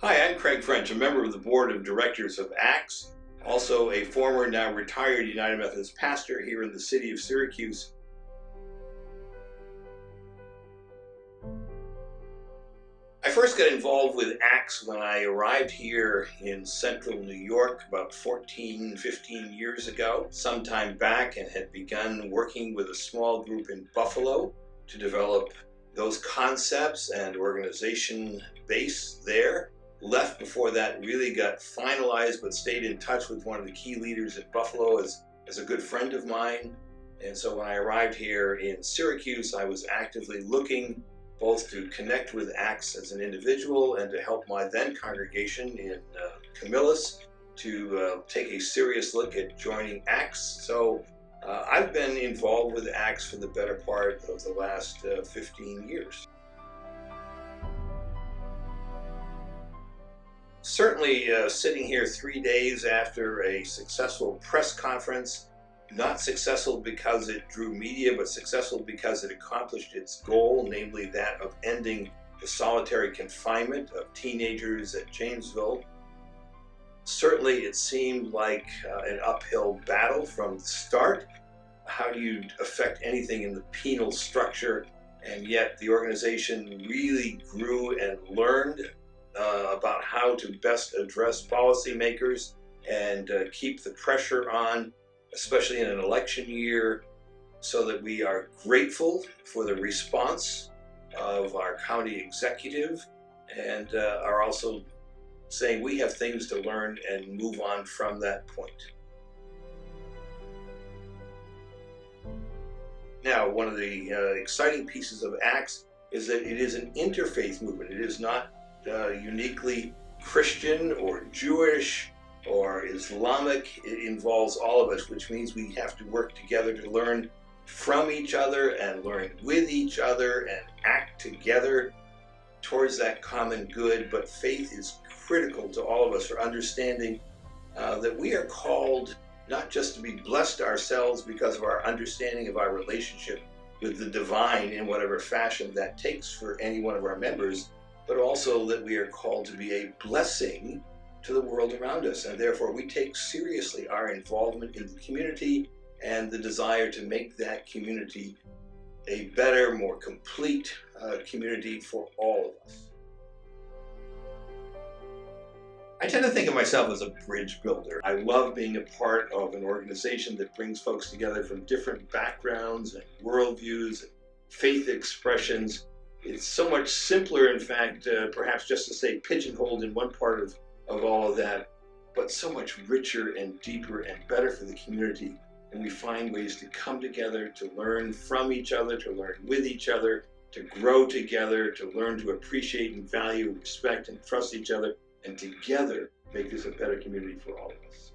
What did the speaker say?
Hi, I'm Craig French, a member of the Board of Directors of ACTS, also a former, now retired United Methodist pastor here in the city of Syracuse. I first got involved with ACTS when I arrived here in central New York about 14, 15 years ago, some time back, and had begun working with a small group in Buffalo to develop those concepts and organization base there. Left before that really got finalized, but stayed in touch with one of the key leaders at Buffalo as a good friend of mine. And so when I arrived here in Syracuse, I was actively looking both to connect with ACTS as an individual and to help my then congregation in Camillus to take a serious look at joining ACTS. So I've been involved with ACTS for the better part of the last 15 years. Certainly sitting here 3 days after a successful press conference, not successful because it drew media, but successful because it accomplished its goal, namely that of ending the solitary confinement of teenagers at Janesville. Certainly it seemed like an uphill battle from the start. How do you affect anything in the penal structure? And yet the organization really grew and learned about how to best address policymakers and keep the pressure on, especially in an election year, so that we are grateful for the response of our county executive and are also saying we have things to learn and move on from that point. Now, one of the exciting pieces of ACTS is that it is an interfaith movement. It is not uniquely Christian or Jewish or Islamic. It involves all of us, which means we have to work together to learn from each other and learn with each other and act together towards that common good. But faith is critical to all of us for understanding that we are called not just to be blessed ourselves because of our understanding of our relationship with the divine in whatever fashion that takes for any one of our members, but also that we are called to be a blessing to the world around us. And therefore we take seriously our involvement in the community and the desire to make that community a better, more complete community for all of us. I tend to think of myself as a bridge builder. I love being a part of an organization that brings folks together from different backgrounds and worldviews and faith expressions. It's so much simpler, in fact, perhaps just to say pigeonholed in one part of all of that, but so much richer and deeper and better for the community. And we find ways to come together, to learn from each other, to learn with each other, to grow together, to learn to appreciate and value, respect and trust each other, and together make this a better community for all of us.